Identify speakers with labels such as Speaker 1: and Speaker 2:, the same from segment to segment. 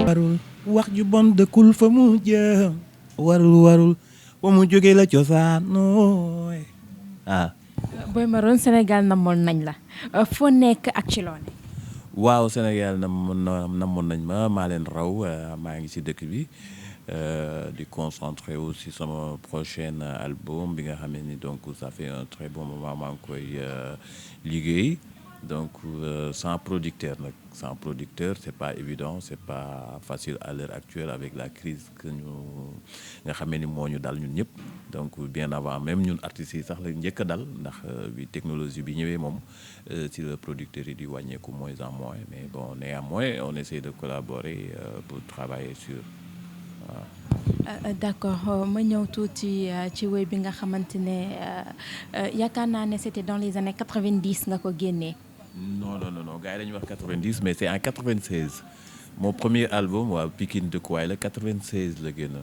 Speaker 1: warul wax ju bon dëkkul fa mu jëm warul fa mu jóge la cosaanooy ah.
Speaker 2: Boy Maroon Sénégal namoon nañ la foo nekk ak ci loone
Speaker 1: waaw Sénégal namoon nañ ma maa leen raw maa ngi ci dëkk bi di concentré aussi sama prochain album bi nga xam ne ni donc ça fait un très bon moment maa ngi koy liggéey donc sans producteur nag sans producteur c'est pas évident c'est pas facile à l'heure actuelle avec la crise que ñu nga xam ne ni moo ñu dal ñun ñëpp donc bien avant même ñun artistes yi sax la njëkk a dal ndax bi technologie bi ñëwee moom si le producteur yi di wàññeeku moins en moins mais bon néanmoins on essaie de collaborer pour travailler sur waaw.
Speaker 2: D'accord ma ñëw tuuti ci woy bi nga xamante ne yaakaar naa ne c'était dans les années 90 nga ko génnee.
Speaker 1: non gars yi dañuy wax 90 mais c'est en 96 mon premier album waaw Pikine dëkkuwaay la 96 la génn.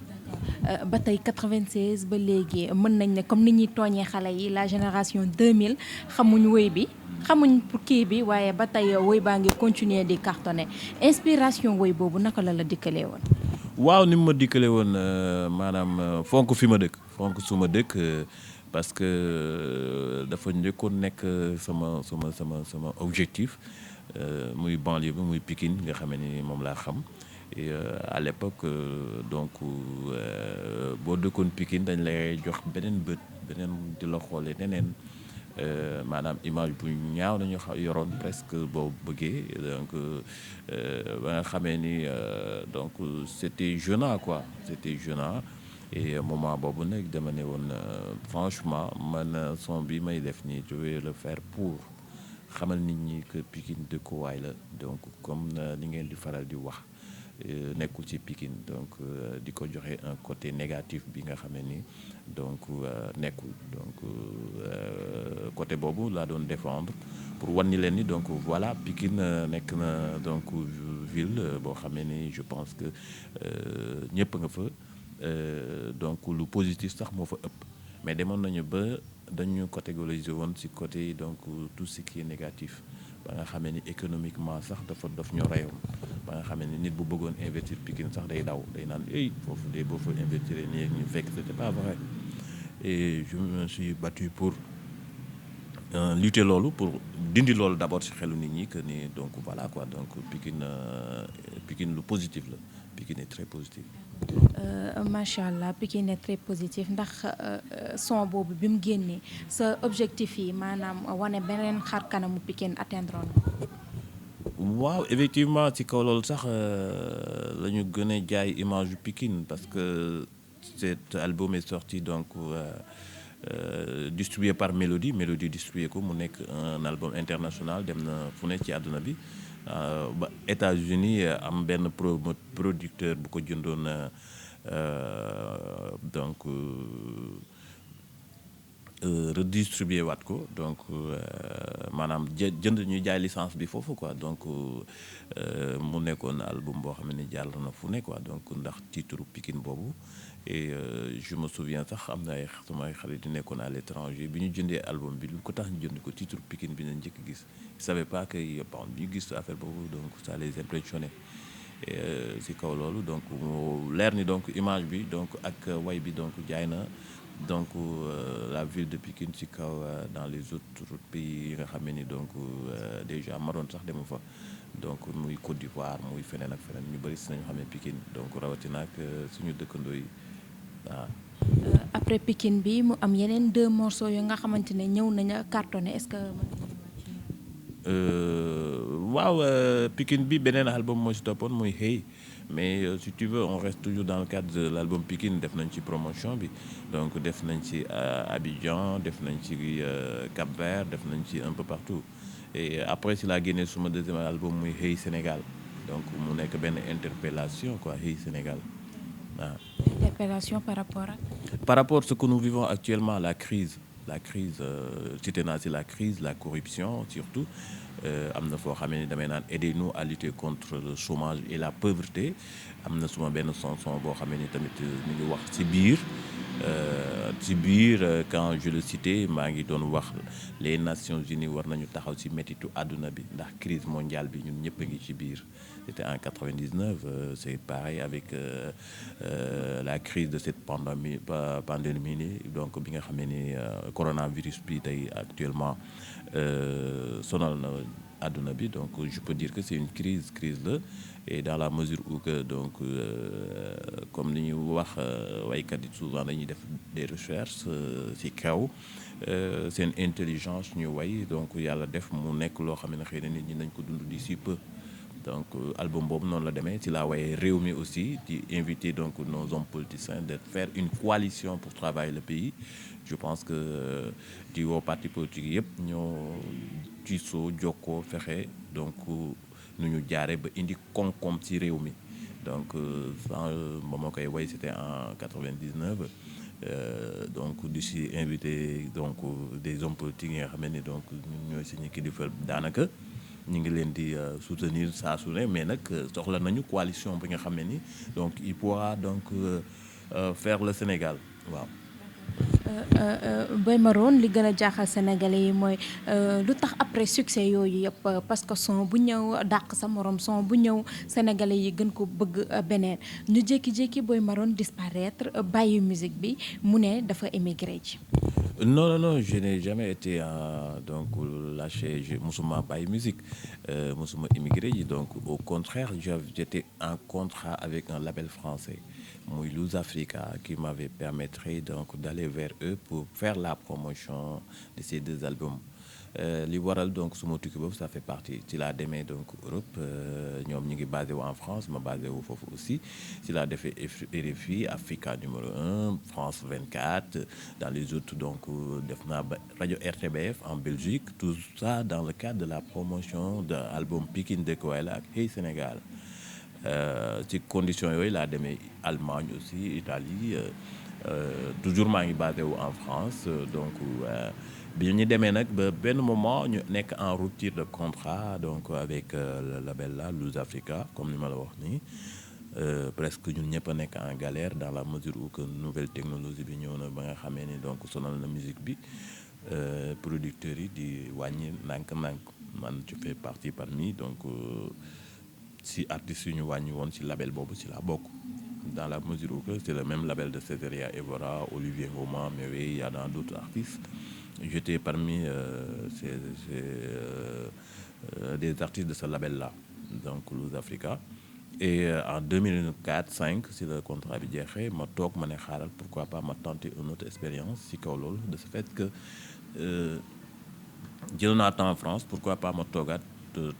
Speaker 2: ba tey 96 ba léegi mën nañ ne comme ni ñuy tooñee xale yi la génération 2000 xamuñ woy bi xamuñ pour kii bi waaye ba tey woy baa ngi continuer di cartonner inspiration woy boobu naka la dikkalee woon.
Speaker 1: waaw ni mu ma dikkale woon maanaam fonk fi ma dëkk fonk su ma dëkk parce que dafa njëkkoon nekk sama objectif muy banlieue bi muy Pikine nga xam ni moom laa xam et à l'époque donc boo dëkkoon Pikine dañ lay jox beneen bët beneen di la xoolee neneen maanaam image bu ñaaw nañu yoroon presque boo bëggee donc ba nga xamee ni donc c'était gênant quoi c'était gênant et moment boobu nag dama ne woon franchement man son bi may def nii je vais le faire pour xamal nit ñi que Pikine dëkkuwaay la donc comme li ngeen di faral di wax nekkul ci Pikine donc di ko joxe un côté négatif bi nga xam ne ni donc nekkul donc côté boobu laa doon défendre pour wan ni leen ni donc voilà Pikine nekk na donc ville boo xam ne ni je pense que ñëpp nga fa donc lu positif sax moo fa ëpp mais demoon nañu ba dañu catégoriser woon ci côté donc tout ce qui est négatif ba nga xam ne ni économiquement sax daf ñu reyoon ba nga xam ne ni nit bu bëggoon investir Pikine sax day daw day naan foofu de boo fa investir nii ñu fekk c'était pas vrai et je me suis battu pour lutter loolu pour dindi loolu d'abord ci xelu nit ñi que ni donc voilà quoi donc Pikine lu positif la Pikine est très positif.
Speaker 2: macha allah Pikine est très positif ndax son boobu bi mu génnee sa objectif yi maanaam wane beneen xar kanamu Pikine atteindre na.
Speaker 1: waaw effectivement ci kaw loolu sax la ñu gën a jaay image yu Pikine parce que cet album est sorti donc distribué par Mélodie distribué ko mu nekk un album international dem na fu ne ci àdduna bi ba États-Unis am benn producteur bu ko jëndoon donc redistribué waat ko donc maanaam jënd ñuy jaay licence bi foofu quoi donc mu nekkoon album boo xam ne jàll na fu ne quoi donc ndax titre Pikine boobu et je me souviens sax am na ay samay xarit di nekkoon à l'étranger bi ñu jëndee album bi lu ko tax ñu jënd ko titre Pikine bi nañ njëkk gis ils savaient pas que bon ñu gis affaire boobu donc ça les impressionnait et si kaw loolu donc leer ni donc image bi donc ak way bi donc jaay na donc la ville de Pikine ci kaw dans les autres pays yi nga xam ne ni donc déjà Maroon sax demu fa donc muy Côte d'Ivoire muy feneen ak feneen ñu bëri si nañu xam ne Pikine donc rawatina ak suñu dëkkandoo yi waaw.
Speaker 2: après Pikine bi mu am yeneen 2 morceaux yu nga xamante ne ñëw nañu cartonné est-ce que.
Speaker 1: waaw Pikine bi beneen album moo ci toppoon muy Hey mais si tu veux on reste toujours dans le cadre de l'album Pikine def nañ ci promotion bi donc def nañ ci Abidjan def nañ ci Cap-Vert def nañ ci un peu partout et après si laa génnee suma deuxième album muy Hey Sénégal donc mu nekk benn interpellation quoi Hey Sénégal waaw.
Speaker 2: Interpellation par rapport à.
Speaker 1: Par rapport à ce que nous vivons actuellement la crise cité naa ci la crise la corruption surtout am na foo xamee ni damay naan aidez-nous à lutter contre le chômage et la pauvreté am na suma benn chanson boo xamee ni tamit mi ngi wax ci biir ci biir quand je le citais maa ngi doon wax les Nations Unies war nañu taxaw ci métitu àdduna bi ndax crise mondiale bi ñun ñëpp a ngi ci biir. C'était en 99, c'est pareil avec la crise de cette pandémie donc bi nga xam ne ni coronavirus bi tey actuellement sonal na àdduna bi donc je peux dire que c'est une crise la et dans la mesure où que donc comme ni ñu wax waykat yi souvent dañuy def des recherches ci kaw seen intelligence ñu way donc yàlla def mu nekk loo xam ne xëy na nit ñi nañ ko dund d'ici peu donc album boobu noonu la demee ci la waaye réew mi aussi di inviter donc nos hommes politiciens de faire une coalition pour travailler le pays je pense que di woo parti politique yëpp ñoo tiisoo jokkoo fexe donc nu ñu jaare ba indi koom-koom ci réew mi donc ba ma koy way c'était en 99 donc di si invité donc des hommes politiques yi nga xam ne donc ñun ñooy suñu kilifa daanaka ñu ngi leen di soutenir saa su ne mais nag soxla nañu coalition bi nga xam ne ni donc il pourra donc faire le Sénégal waaw.
Speaker 2: Boy Maroon li gën a jaaxal sénégalais yi mooy lu tax après succès yooyu yëpp parce que son bu ñëw dàq sa morom son bu ñëw sénégalais yi gën ko bëgg beneen ñu jékki-jékki Boy Maroon disparaître bàyyi musique bi mu ne dafa émigré ji.
Speaker 1: Non, je n'ai jamais été donc lâché musuma bàyyi musique musuma immigré ji donc au contraire j'étais en contrat avec un label français muy Luz Africa qui m'avait permettre donc d'aller vers eux pour faire la promotion de ces deux albums li waral donc suma tukki boobu ça fait partie ci laa demee donc Europe ñoom ñu ngi basé wu en France ma basé wu foofu aussi ci laa defee RFI Africa numéro 1 France 24 dans les autres donc def naa ba rajo RTBF en Belgique tout ça dans le cadre de la promotion de album Pikine Dëkkuwaay la ak Hey Sénégal ci conditions yooyu laa demee Allemagne aussi Italie toujours maa ngi basé wu en France donc bi ñu demee nag ba benn moment ñu nekk en rupture de contrat donc avec le label là Luz Africa comme ni ma la wax nii presque ñun ñëpp a nekk en galère dans la mesure où que nouvelle technologie bi ñëw na ba nga xamee ni donc sonal na musique bi producteurs yi di wàññi ndànk-ndànk man je fais partie parmi donc si artistes yu ñu wàññi woon ci label boobu ci la bokk dans la mesure où que c'est le même label de Césaria Evora Olivier Ngoma Mewé il y a dans d'autres artistes j'étais parmi des artistes de ce label-là donc Luz Africa et en 2004-5 si le contrat bi jeexee ma toog ma ne xaaral pourquoi pas ma tenter une autre expérience ci kaw loolu de ce fait que jël naa temps en France pourquoi pas ma toogaat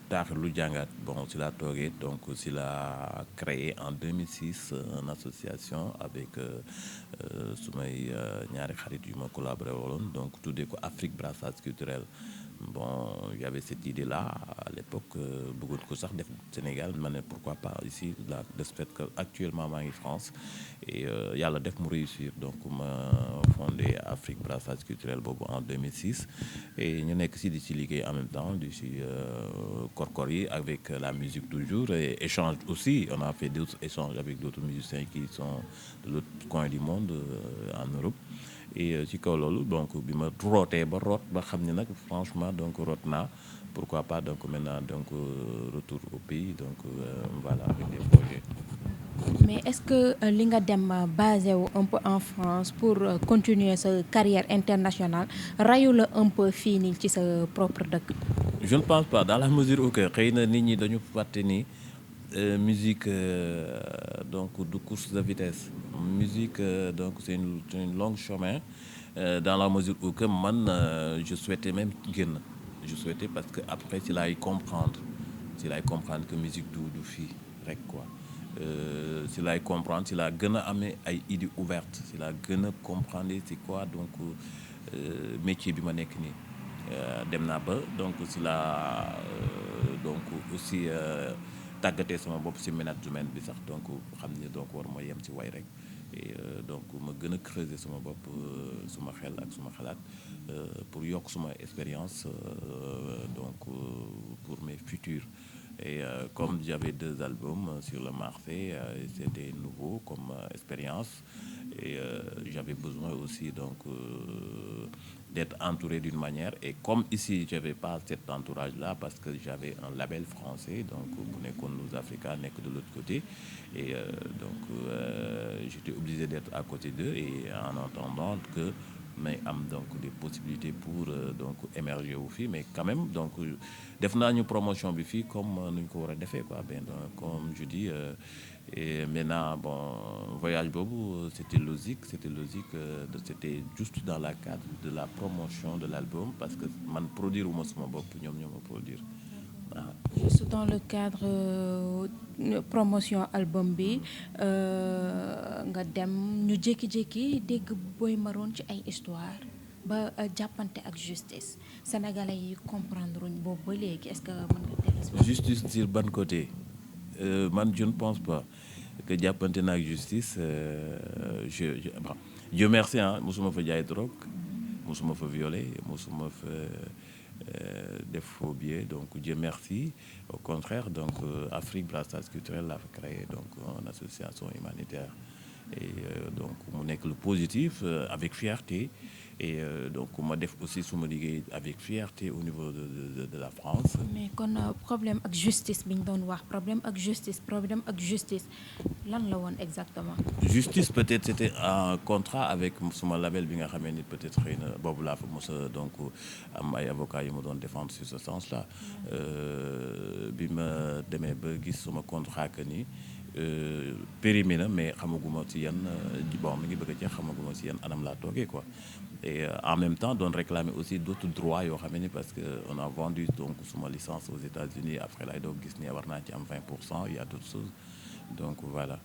Speaker 1: taaxir lu jàngaat bon si la toogee donc si la créé en 2006 une association avec sumay ñaari xarit yu ma collaboré woon donc tuddee ko Afrique Brassage Culturel bon il y avait cette idée là à l'époque bëggoon ko sax def Sénégal ma ne pourquoi pas ici là de ce fait que actuellement maa ngi France et yàlla def mu réussir donc ma fondé Afrique Brassage Culturel boobu en 2006 et ñu nekk si di ci liggéey en même temps di ci korkor yi avec la musique toujours et échange aussi on a fait d'autres échanges avec d'autres musiciens qui sont de l'autre coin du monde en Europe et ci kaw loolu donc bi ma rootee ba root ba xam ne nag franchement donc root naa pourquoi pas donc maintenant donc retour au pays donc voilà avec des projets.
Speaker 2: Mais est-ce que li nga dem basé wu un peu en France pour continuer sa carrière internationale rayu la un peu fii nii ci sa propre dëkk.
Speaker 1: Je ne pense pas dans la mesure où que xëy na nit ñi dañu fàtte ni musique donc de course de vitesse musique donc c'est une longue chemin dans la mesure où que man je souhaitais même génn je souhaitais parce que après si laay comprendre que musique du fii rek quoi si laay comprendre si laa gën a amee ay idées ouvertes si laa gën a comprendre c'est quoi donc métier bi ma nekk nii dem naa ba donc si la donc aussi tàggatee sama bopp si management bi sax donc xam ne donc war ma yem ci way rek et donc ma gën a creuser sama bopp suma xel ak suma xalaat pour yokk suma expérience donc pour mes futurs et comme j'avais 2 albums sur le marché c'était nouveau comme expérience et j'avais besoin aussi donc d'être entouré d'une manière. Et comme ici, je n'avais pas cet entourage-là parce que j'avais un label français, donc bu nekkoon Nous Africa nekk de l'autre côté. Et j'étais obligé d'être à côté d'eux et en attendant que mais am donc des possibilités pour donc émerger wu fii mais quand même donc def naa ñu promotion bi fii comme nu ñu ko war a defee quoi ben comme je dis et maintenant bon voyage boobu c'était logique c'était juste dans la cadre de la promotion de l'album parce que man produire wu ma suma bopp ñoom ñoo ma produire waaw.
Speaker 2: Juste dans le cadre promotion album bi nga dem ñu jékki-jékki dégg Boy Maroon ci ay histoire ba jàppante ak justice sénégalais yi comprendre uñ boobu ba léegi est-ce que mën nga dellu
Speaker 1: justice sur ban côté man je ne pense pas que jàppante na ak justice bon Dieu merci ah mosuma fa jaay drogue mosuma fa violer mosuma fa def faux billets donc Dieu merci au contraire donc Afrique Brassage Culturel l'a créé donc une association humanitaire et donc mu nekk le positif avec fierté et donc ma def aussi suma liggéey avec fierté au niveau de la France.
Speaker 2: mais kon problème ak justice bi ñu doon wax problème ak justice lan la woon exactement.
Speaker 1: Justice peut-être c'était un contrat avec suma label bi nga xamee ni peut-être xëy na boobu laa fa mos a donc am ay avocats yu ma doon défendre sur ce sens-là bi ma demee ba gis suma contrat que ni périmé na mais xamaguma ci yan bon mi ngi bëgg a jeex xamaguma ci yan anam laa toogee quoi et en même temps doon réclamer aussi d'autres droits yoo xam ne parce que on a vendu donc suma licence aux États-Unis après laay doog gis ni war naa ci am 20%, il y a d'autres choses donc voilà.